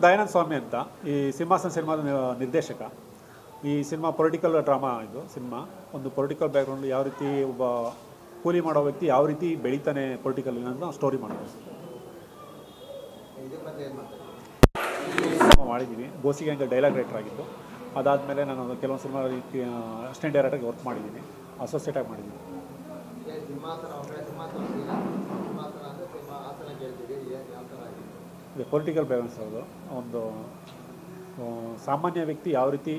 ದಯಾನಂದ ಸ್ವಾಮಿ ಅಂತ, ಈ ಸಿಂಹಾಸನ ಸಿನಿಮಾದ ನಿರ್ದೇಶಕ. ಈ ಸಿನಿಮಾ ಪೊಲಿಟಿಕಲ್ ಡ್ರಾಮಾ. ಇದು ಸಿನಿಮಾ ಒಂದು ಪೊಲಿಟಿಕಲ್ ಬ್ಯಾಕ್ಗ್ರೌಂಡ್, ಯಾವ ರೀತಿ ಒಬ್ಬ ಕೂಲಿ ಮಾಡೋ ವ್ಯಕ್ತಿ ಯಾವ ರೀತಿ ಬೆಳೀತಾನೆ ಪೊಲಿಟಿಕಲ್ ಅನ್ನೋದನ್ನ ಸ್ಟೋರಿ ಮಾಡೋದು ಮಾಡಿದ್ದೀವಿ. ಗೋಸಿಗೆ ಹಂಗೆ ಡೈಲಾಗ್ ರೈಟರ್ ಆಗಿದ್ದು. ಅದಾದಮೇಲೆ ನಾನು ಕೆಲವೊಂದು ಸಿನಿಮಾ ಅಸಿಸ್ಟೆಂಟ್ ಡೈರೆಕ್ಟರ್ಗೆ ವರ್ಕ್ ಮಾಡಿದ್ದೀನಿ, ಅಸೋಸಿಯೇಟಾಗಿ ಮಾಡಿದ್ದೀನಿ. ಇದು ಪೊಲಿಟಿಕಲ್ ಬ್ಯಾಲೆನ್ಸ್. ಅದು ಒಂದು ಸಾಮಾನ್ಯ ವ್ಯಕ್ತಿ ಯಾವ ರೀತಿ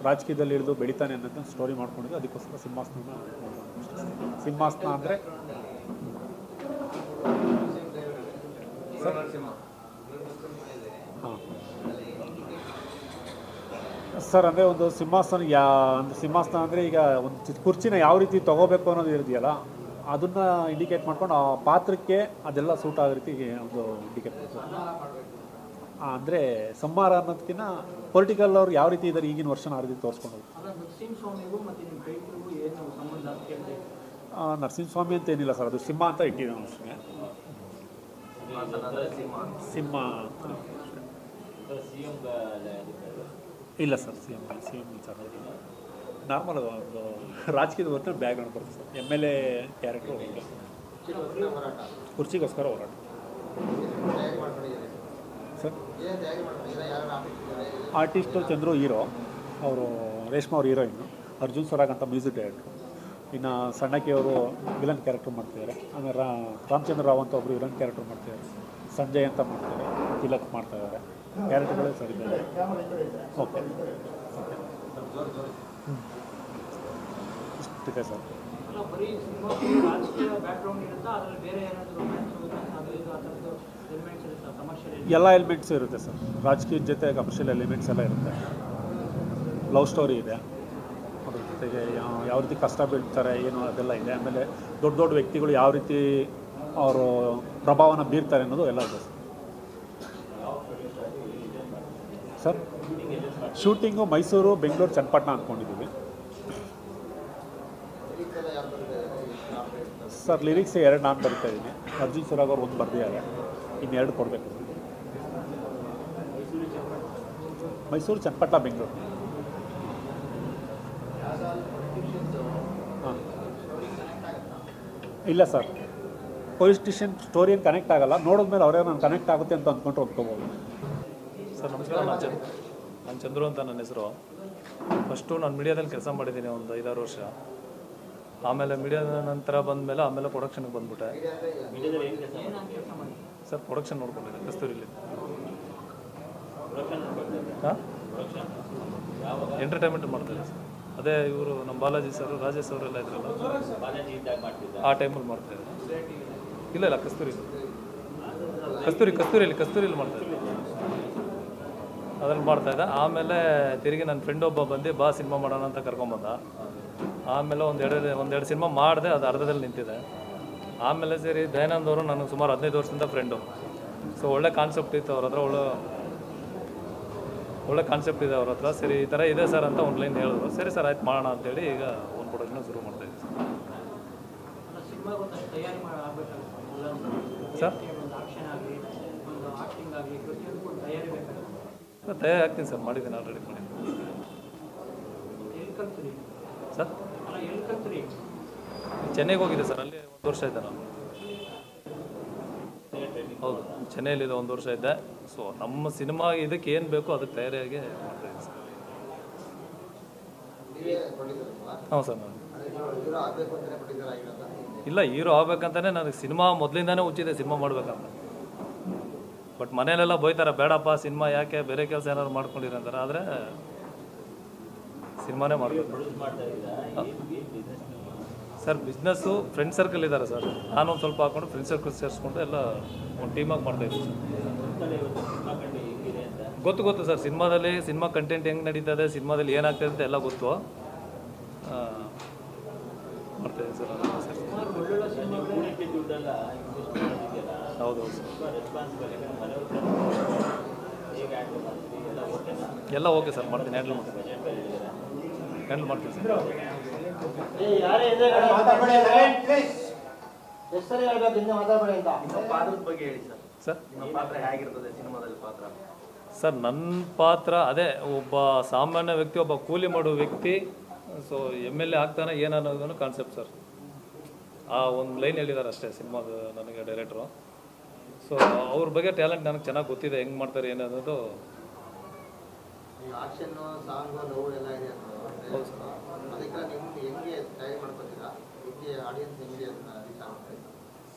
ರಾಜಕೀಯದಲ್ಲಿ ಹಿಡಿದು ಬೆಳೀತಾನೆ ಅನ್ನೋದನ್ನ ಸ್ಟೋರಿ ಮಾಡ್ಕೊಂಡಿದ್ದು. ಅದಕ್ಕೋಸ್ಕರ ಸಿಂಹಾಸನ. ಸಿಂಹಾಸನ ಅಂದರೆ ಹಾಂ ಸರ್, ಅಂದರೆ ಒಂದು ಸಿಂಹಾಸನ ಅಂದರೆ ಈಗ ಒಂದು ಕುರ್ಚಿನ ಯಾವ ರೀತಿ ತೊಗೋಬೇಕು ಅನ್ನೋದು ಇರುದೆಯಲ್ಲ, ಅದನ್ನು ಇಂಡಿಕೇಟ್ ಮಾಡ್ಕೊಂಡು ಆ ಪಾತ್ರಕ್ಕೆ ಅದೆಲ್ಲ ಸೂಟ್ ಆಗೋ ರೀತಿ ಒಂದು ಇಂಡಿಕೇಟ್ ಮಾಡ್ತಾರೆ. ಅಂದರೆ ಸಂಹಾರ ಅನ್ನೋದಕ್ಕಿಂತ ಪೊಲಿಟಿಕಲ್ ಅವ್ರು ಯಾವ ರೀತಿ ಇದ್ದಾರೆ ಈಗಿನ ವರ್ಷನ ಆ ರೀತಿ ತೋರಿಸ್ಕೊಂಡು. ನರಸಿಂಹಸ್ವಾಮಿ ಅಂತ ಏನಿಲ್ಲ ಸರ್, ಅದು ಸಿಂಹ ಅಂತ ಇಟ್ಟಿದ್ದೀವಿ ಅಷ್ಟೇ. ಸಿಂಹ ಇಲ್ಲ sir, C M sir normal ಒಂದು ರಾಜಕೀಯದ ಹೊರತು ಬ್ಯಾಕ್ಗ್ರೌಂಡ್ ಬರುತ್ತೆ ಸರ್. MLA ಕ್ಯಾರೆಕ್ಟ್ರು ಕುರ್ಚಿಗೋಸ್ಕರ ಹೋರಾಟ ಸರ್. ಆರ್ಟಿಸ್ಟು ಚಂದ್ರು ಹೀರೋ, ಅವರು ರೇಷ್ಮಾ ಅವ್ರ ಹೀರೋಯಿನ್ನು, ಅರ್ಜುನ್ ಸ್ವರಾಗ್ ಅಂತ ಮ್ಯೂಸಿಕ್ ಡೈರೆಕ್ಟ್ರು. ಇನ್ನು ಸಣ್ಣಕ್ಕಿ ಅವರು ವಿಲನ್ ಕ್ಯಾರೆಕ್ಟರ್ ಮಾಡ್ತಿದ್ದಾರೆ. ಆಮೇಲೆ ರಾಮಚಂದ್ರ ರಾವ್ ಅಂತ ಒಬ್ಬರು ವಿಲನ್ ಕ್ಯಾರೆಕ್ಟರ್ ಮಾಡ್ತಿದ್ದಾರೆ. ಸಂಜಯ್ ಅಂತ ಮಾಡ್ತಾರೆ, ತಿಲಕ್ ಮಾಡ್ತಾಯಿದ್ದಾರೆ. ಕ್ಯಾರೆಕ್ಟರ್ಗಳೇ ಸರ್ ಇದ್ದಾರೆ. ಓಕೆ ಇಷ್ಟಿದೆ ಸರ್. ಎಲ್ಲ ಎಲಿಮೆಂಟ್ಸ್ ಇರುತ್ತೆ ಸರ್. ರಾಜಕೀಯದ ಜೊತೆ ಕಮರ್ಷಿಯಲ್ ಎಲಿಮೆಂಟ್ಸ್ ಎಲ್ಲ ಇರುತ್ತೆ. ಲವ್ ಸ್ಟೋರಿ ಇದೆ, ಅದ್ರ ಜೊತೆಗೆ ಯಾವ ರೀತಿ ಕಷ್ಟ ಬೀಳ್ತಾರೆ ಏನು ಅದೆಲ್ಲ ಇದೆ. ಆಮೇಲೆ ದೊಡ್ಡ ದೊಡ್ಡ ವ್ಯಕ್ತಿಗಳು ಯಾವ ರೀತಿ ಅವರು ಪ್ರಭಾವನ ಬೀರ್ತಾರೆ ಅನ್ನೋದು ಎಲ್ಲ ಇದೆ ಸರ್. ಶೂಟಿಂಗು ಮೈಸೂರು, ಬೆಂಗಳೂರು, ಚನ್ನಪಟ್ಟಣ ಅಂದ್ಕೊಂಡಿದ್ದೀವಿ ಸರ್. ಲಿರಿಕ್ಸ್ 2 ನಾನು ಬರಿತಾ ಇದ್ದೀನಿ. ಅರ್ಜುನ್ ಸ್ವರಾಗ್ ಅವ್ರು 1 ಬರೆದಿದ್ದಾರೆ, ಇನ್ನು 2 ಕೊಡಬೇಕು. ಮೈಸೂರು, ಚನ್ನಪಟ್ಟಣ, ಬೆಂಗಳೂರು. ಹಾಂ ಇಲ್ಲ ಸರ್, ಪೊಲೀಸ್ ಸ್ಟೇಷನ್ ಸ್ಟೋರಿ ಏನು ಕನೆಕ್ಟ್ ಆಗೋಲ್ಲ. ನೋಡಿದ್ಮೇಲೆ ಅವರೇ ನಾನು ಕನೆಕ್ಟ್ ಆಗುತ್ತೆ ಅಂತ ಅಂದ್ಕೊಂಡ್ರೆ ಒಪ್ಕೋಬೋದು ಸರ್. ನಮಸ್ಕಾರ, ನಾನು ಚಂದ್ರು ಅಂತ ನನ್ನ ಹೆಸರು. ಫಸ್ಟು ನಾನು ಮೀಡಿಯಾದಲ್ಲಿ ಕೆಲಸ ಮಾಡಿದ್ದೀನಿ ಒಂದು 5-6 ವರ್ಷ. ಆಮೇಲೆ ಮೀಡಿಯಾದ ನಂತರ ಬಂದಮೇಲೆ ಆಮೇಲೆ ಪ್ರೊಡಕ್ಷನ್ಗೆ ಬಂದ್ಬಿಟ್ಟೆ ಸರ್. ಪ್ರೊಡಕ್ಷನ್ ನೋಡ್ಕೊಂಡಿದ್ದೆ ಕಸ್ತೂರಿಲಿ. ಹಾಂ, ಎಂಟರ್ಟೈನ್ಮೆಂಟ್ ಮಾಡ್ತಾಯಿದ್ದೆ ಸರ್. ಅದೇ ಇವರು ನಮ್ಮ ಬಾಲಾಜಿ ಸರ್, ರಾಜೇಶ್ ಅವರೆಲ್ಲ ಇದ್ರಲ್ಲ, ಆ ಟೈಮಲ್ಲಿ ಮಾಡ್ತಾಯಿದ್ದೆ. ಇಲ್ಲ ಕಸ್ತೂರಿಯಲ್ಲಿ ಮಾಡ್ತಾಯಿದ್ದೆ. ಅದ್ರಲ್ಲಿ ಮಾಡ್ತಾಯಿದ್ದೆ. ಆಮೇಲೆ ತಿರುಗಿ ನನ್ನ ಫ್ರೆಂಡ್ ಒಬ್ಬ ಬಂದು ಬಾ ಸಿನಿಮಾ ಮಾಡೋಣ ಅಂತ ಕರ್ಕೊಂಬಂದ. ಆಮೇಲೆ ಒಂದೆರಡು ಸಿನಿಮಾ ಮಾಡಿದೆ, ಅದು ಅರ್ಧದಲ್ಲಿ ನಿಂತಿದೆ. ಆಮೇಲೆ ಸರಿ ದಯಾನಂದ್ ಅವರು ನನಗೆ ಸುಮಾರು 15 ವರ್ಷದಿಂದ ಫ್ರೆಂಡು. ಸೊ ಒಳ್ಳೆ ಕಾನ್ಸೆಪ್ಟ್ ಇತ್ತು ಅವ್ರ ಹತ್ರ, ಒಳ್ಳೆ ಕಾನ್ಸೆಪ್ಟ್ ಇದೆ ಅವ್ರ ಹತ್ರ. ಸರಿ ಈ ಥರ ಇದೆ ಸರ್ ಅಂತ ಆನ್ಲೈನ್ ಹೇಳಿದ್ರು. ಸರಿ ಸರ್ ಆಯ್ತು ಮಾಡೋಣ ಅಂತೇಳಿ ಈಗ ಒಂದು ಪ್ರೊಡಕ್ಷನ್ ಶುರು ಮಾಡ್ತಾಯಿದ್ದೀವಿ ಸರ್. ತಯಾರಿ ಆಗ್ತೀನಿ ಸರ್, ಮಾಡಿದ್ದೀನಿ, ಆಲ್ರೆಡಿ ಮಾಡಿದ್ದೀನಿ ಸರ್. ಚೆನ್ನೈಗೆ ಹೋಗಿದೆ ಸರ್, ಅಲ್ಲಿ 1 ವರ್ಷ ಇದ್ದೆ ನಾನು. ಹೌದು, ಚೆನ್ನೈಲಿದೆ 1 ವರ್ಷ ಇದ್ದೆ. ಸೊ ನಮ್ಮ ಸಿನಿಮಾ ಇದಕ್ಕೆ ಏನು ಬೇಕೋ ಅದಕ್ಕೆ ತಯಾರಿಯಾಗಿ ಮಾಡ್ತಾಯಿದ್ದೀನಿ ಸರ್. ಹಾಂ ಸರ್, ನಾನು ಇಲ್ಲ ಹೀರೋ ಆಗ್ಬೇಕಂತಲೇ ನನಗೆ ಸಿನಿಮಾ ಮೊದಲಿಂದಾನೇ ಹುಚ್ಚಿದೆ ಸಿನಿಮಾ ಮಾಡ್ಬೇಕಂತ. ಬಟ್ ಮನೇಲೆಲ್ಲ ಬೈತಾರೆ, ಬೇಡಪ್ಪ ಸಿನಿಮಾ ಯಾಕೆ, ಬೇರೆ ಕೆಲಸ ಏನಾದ್ರು ಮಾಡ್ಕೊಂಡಿರಿ ಅಂತಾರೆ. ಆದರೆ ಸಿನಿಮಾನೇ ಮಾಡಬೇಕು ಸರ್. ಬಿಸ್ನೆಸ್ಸು ಫ್ರೆಂಡ್ ಸರ್ಕಲ್ ಇದ್ದಾರೆ ಸರ್. ನಾನು ಒಂದು ಸ್ವಲ್ಪ ಹಾಕ್ಕೊಂಡು ಫ್ರೆಂಡ್ ಸರ್ಕಲ್ ಸೇರಿಸ್ಕೊಂಡು ಎಲ್ಲ ಒಂದು ಟೀಮಾಗಿ ಮಾಡ್ತಾಯಿದ್ದೀವಿ ಸರ್. ಗೊತ್ತು ಸರ್. ಸಿನಿಮಾ ಕಂಟೆಂಟ್ ಹೆಂಗೆ ನಡೀತದೆ, ಸಿನಿಮಾದಲ್ಲಿ ಏನಾಗ್ತದೆ ಅಂತ ಎಲ್ಲ ಗೊತ್ತು. ಮಾಡ್ತಾಯಿದ್ದೀವಿ ಸರ್. ಹೌದು ಸರ್, ಎಲ್ಲ ಓಕೆ ಸರ್, ಮಾಡ್ತೀನಿ, ಹ್ಯಾಂಡಲ್ ಮಾಡ್ತೀನಿ ಸರ್. ಸರ್ ನನ್ನ ಪಾತ್ರ ಅದೇ ಒಬ್ಬ ಸಾಮಾನ್ಯ ವ್ಯಕ್ತಿ, ಒಬ್ಬ ಕೂಲಿ ಮಾಡೋ ವ್ಯಕ್ತಿ ಸೊ MLA ಆಗ್ತಾನೆ ಏನನ್ನೋದನ್ನು ಕಾನ್ಸೆಪ್ಟ್ ಸರ್. ಆ ಒಂದು ಲೈನ್ ಹೇಳಿದ್ದಾರೆ ಅಷ್ಟೇ ಸಿನಿಮಾದ ನನಗೆ ಡೈರೆಕ್ಟ್ರು. ಸೊ ಅವ್ರ ಬಗ್ಗೆ ಟ್ಯಾಲೆಂಟ್ ನನಗೆ ಚೆನ್ನಾಗಿ ಗೊತ್ತಿದೆ, ಹೆಂಗೆ ಮಾಡ್ತಾರೆ ಏನನ್ನೋದು.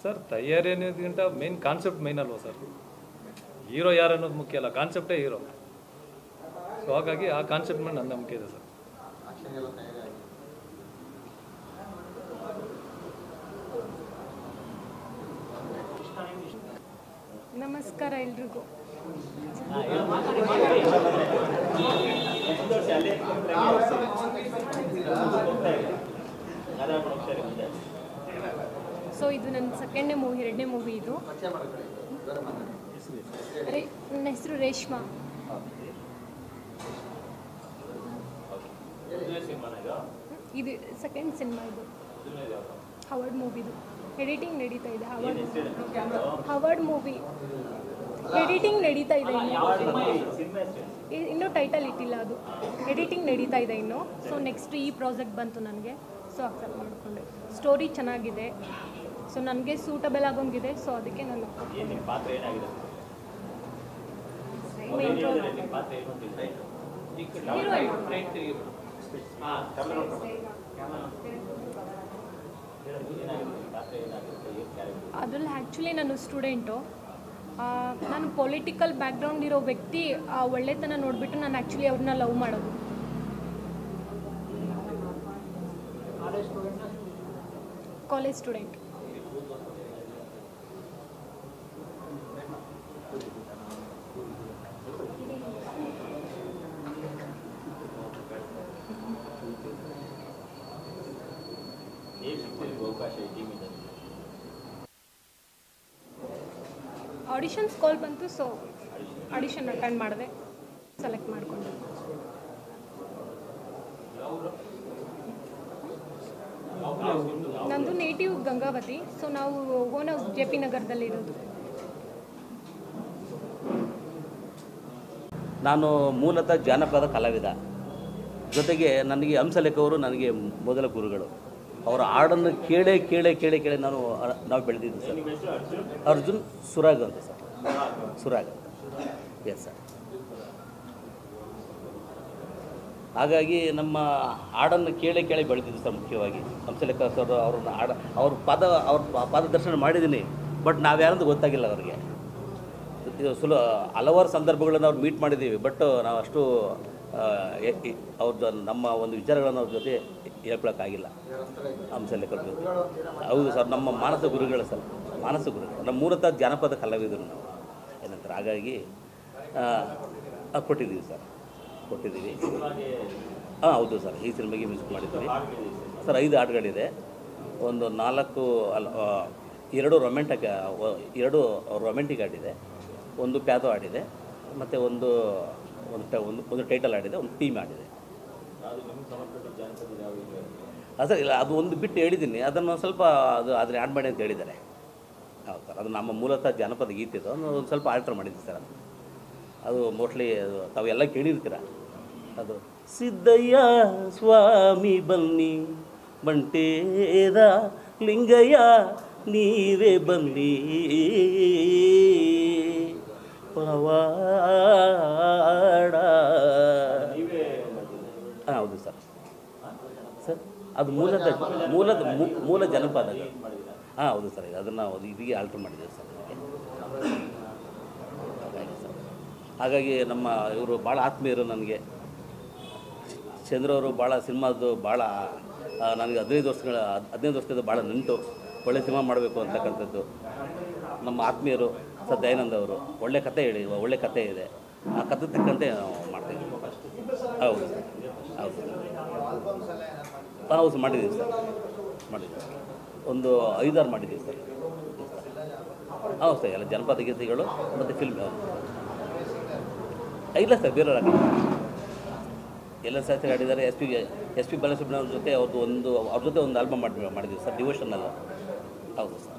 ಸರ್ ತಯಾರಿ ಅನ್ನೋದಕ್ಕಿಂತ ಮೇನ್ ಕಾನ್ಸೆಪ್ಟ್ ಮೇನ್ ಅಲ್ವಾ ಸರ್. ಹೀರೋ ಯಾರು ಅನ್ನೋದು ಮುಖ್ಯ ಅಲ್ಲ, ಕಾನ್ಸೆಪ್ಟೇ ಹೀರೋ. ಸೊ ಹಾಗಾಗಿ ಆ ಕಾನ್ಸೆಪ್ಟ್ ಮೇಲೆ ನನ್ನ ನಂಬಿಕೆ ಇದೆ ಸರ್. ನಮಸ್ಕಾರ ಎಲ್ರಿಗೂ. ಸೊ ಇದು ನನ್ನ ಎರಡನೇ ಮೂವಿ ಇದು. ನನ್ನ ಹೆಸರು ರೇಷ್ಮಾ. ಇದು ಸೆಕೆಂಡ್ ಸಿನಿಮಾ. ಇದು ಹವರ್ಡ್ ಮೂವಿದು ಎಡಿಟಿಂಗ್ ನಡೀತಾ ಇದೆ. ಹವರ್ಡ್ ಮೂವಿ ಎಡಿಟಿಂಗ್ ನಡೀತಾ ಇದೆ. ಇನ್ನೂ ಟೈಟಲ್ ಇಟ್ಟಿಲ್ಲ, ಅದು ಎಡಿಟಿಂಗ್ ನಡೀತಾ ಇದೆ ಇನ್ನು. ಸೊ ನೆಕ್ಸ್ಟ್ ಈ ಪ್ರಾಜೆಕ್ಟ್ ಬಂತು ನನಗೆ, ಸೊ ಅಕ್ಸೆಪ್ಟ್ ಮಾಡಿಕೊಂಡೆ. ಸ್ಟೋರಿ ಚೆನ್ನಾಗಿದೆ, ಸೊ ನನಗೆ ಸೂಟಬಲ್ ಆಗೋಂಗಿದೆ. ಸೊ ಅದಕ್ಕೆ ನಾನು ಅದರಲ್ಲಿ ಆ್ಯಕ್ಚುಲಿ ನಾನು ಸ್ಟೂಡೆಂಟು. ನಾನು ಪೊಲಿಟಿಕಲ್ ಬ್ಯಾಕ್ಗ್ರೌಂಡ್ ಇರೋ ವ್ಯಕ್ತಿ ಒಳ್ಳೆತನ ನೋಡಿಬಿಟ್ಟು ನಾನು ಆ್ಯಕ್ಚುಲಿ ಅವ್ರನ್ನ ಲವ್ ಮಾಡೋದು. College student. ಆಡಿಷನ್ಸ್ ಕಾಲ್ ಬಂತು, ಸೊ ಆಡಿಷನ್ ಅಟೆಂಡ್ ಮಾಡಿದೆ, ಸೆಲೆಕ್ಟ್ ಮಾಡಿಕೊಂಡೆ. ನಂದು ನೇಟಿವ್ ಗಂಗಾವತಿ. ಸೊ ನಾವು ಓನ್ ಹೌಸ್ JP ನಗರದಲ್ಲಿ ಇರೋದು. ನಾನು ಮೂಲತಃ ಜಾನಪದ ಕಲಾವಿದ, ಜೊತೆಗೆ ನನಗೆ ಹಂಸಲೇಖ ಅವರು ನನಗೆ ಮೊದಲ ಗುರುಗಳು. ಅವರ ಹಾಡನ್ನು ಕೇಳೇ ನಾವು ಬೆಳೆದಿದ್ದು ಸರ್. ಅರ್ಜುನ್ ಸುರಾಗ್ ಅಂತ ಸರ್, ಸುರಾಗ್ ಅಂತ. Yes sir. ಹಾಗಾಗಿ ನಮ್ಮ ಹಾಡನ್ನು ಕೇಳೇ ಬೆಳೆದಿದ್ದು ಸರ್. ಮುಖ್ಯವಾಗಿ ಹಂಸಲೇಖ ಸರ್ ಅವ್ರನ್ನ ಅವ್ರ ಪಾದ ದರ್ಶನ ಮಾಡಿದ್ದೀನಿ, ಬಟ್ ನಾವ್ಯಾರಂತ ಗೊತ್ತಾಗಿಲ್ಲ ಅವ್ರಿಗೆ. ಹಲವಾರು ಸಂದರ್ಭಗಳನ್ನು ಅವ್ರು ಮೀಟ್ ಮಾಡಿದ್ದೀವಿ, ಬಟ್ ನಾವು ಅಷ್ಟು ಅವ್ರದ್ದು ನಮ್ಮ ಒಂದು ವಿಚಾರಗಳನ್ನು ಅವ್ರ ಜೊತೆ ಹೇಳ್ಕೊಳಕ್ಕಾಗಿಲ್ಲ. ಹಂಸಲೇಖರ ಜೊತೆ. ಹೌದು ಸರ್, ನಮ್ಮ ಮಾನಸ ಗುರುಗಳು ಸರ್, ಮಾನಸ ಗುರುಗಳು. ನಮ್ಮ ಮೂಲತಃ ಜಾನಪದ ಕಲಾವಿದರು ನಾವು ಏನಂತಾರೆ. ಹಾಗಾಗಿ ಕೊಟ್ಟಿದ್ದೀವಿ ಸರ್, ಕೊಟ್ಟಿದ್ದೀವಿ. ಹೌದು ಸರ್, ಈ ಸಿನಿಮಾಗೆ ಮ್ಯೂಸಿಕ್ ಮಾಡಿದ್ದೀವಿ ಸರ್. 5 ಹಾಡುಗಳಿದೆ. ಒಂದು 2 ರೊಮ್ಯಾಂಟಿಕ್ ಹಾಡಿದೆ, ಒಂದು ಪ್ಯಾದೋ ಹಾಡಿದೆ, ಮತ್ತು ಒಂದು ಟೈಟಲ್ ಹಾಡಿದೆ, ಒಂದು ಥೀಮ್ ಹಾಡಿದೆ. ಸರ್ ಇಲ್ಲ, ಅದು ಒಂದು ಬಿಟ್ಟು ಹೇಳಿದ್ದೀನಿ, ಅದನ್ನು ಸ್ವಲ್ಪ ಅದನ್ನ ಆ್ಯಡ್ ಮಾಡಿ ಅಂತ ಹೇಳಿದ್ದಾರೆ. ಹೌದು ಸರ್, ಅದು ನಮ್ಮ ಮೂಲತಃ ಜಾನಪದ ಗೀತೆ ಇದು. ಒಂದು ಸ್ವಲ್ಪ ಆಲ್ಟರ್ ಮಾಡಿದ್ದೆ ಸರ್. ಅದು ಮೋಸ್ಟ್ಲಿ ತಾವೆಲ್ಲ ಕೇಳಿರ್ತೀರ. ಅದು ಸಿದ್ದಯ್ಯ ಸ್ವಾಮಿ ಬನ್ನಿ, ಬಂಟೇದ ಲಿಂಗಯ್ಯ ನೀವೇ ಬನ್ನಿ, ಪವಾಡ. ಹೌದು ಸರ್. ಸರ್ ಅದು ಮೂಲ ಜನಪದ. ಹೌದು ಸರ್, ಅದನ್ನು ಇದೀಗ ಆಲ್ಟರ್ ಮಾಡಿದ್ದೇವೆ ಸರ್. ಹಾಗಾಗಿ ಸರ್, ಹಾಗಾಗಿ ನಮ್ಮ ಇವರು ಭಾಳ ಆತ್ಮೀಯರು ನನಗೆ. ಚಂದ್ರವರು ಭಾಳ ಸಿನಿಮಾದ್ದು ಭಾಳ ನನಗೆ 15 ವರ್ಷದಿಂದ ಭಾಳ ನಂಟು. ಒಳ್ಳೆ ಸಿನಿಮಾ ಮಾಡಬೇಕು ಅಂತಕ್ಕಂಥದ್ದು. ನಮ್ಮ ಆತ್ಮೀಯರು ಸರ್ ದಯಾನಂದ ಅವರು ಒಳ್ಳೆ ಕತೆ ಇದೆ. ಆ ಕತೆ ತಕ್ಕಂತೆ ನಾವು ಮಾಡ್ತಾಯಿದ್ದೀವಿ. ಹೌದು ಸರ್, ಹೌದು ಮಾಡಿದ್ದೀವಿ ಸರ್, ಒಂದು 5-6 ಮಾಡಿದ್ದೀವಿ ಸರ್. ಹೌದು ಸರ್, ಎಲ್ಲ ಜನಪದ ಗೀತೆಗಳು ಮತ್ತು ಫಿಲ್ಮ್. ಇಲ್ಲ ಸರ್, ಬೇರೆಯವ್ರು ಎಲ್ಲ ಶಾಸ್ತ್ರಿ ಹಾಡಿದ್ದಾರೆ. ಎಸ್ ಪಿ ಬಾಲಸುಬ್ರಹ್ಮಣ್ಯ ಅವ್ರ ಜೊತೆ ಅವ್ರ ಜೊತೆ ಒಂದು ಆಲ್ಬಮ್ ಮಾಡಿದ್ದೀವಿ ಸರ್, ಡಿವೋಷನಲ್. ಹೌದು ಸರ್.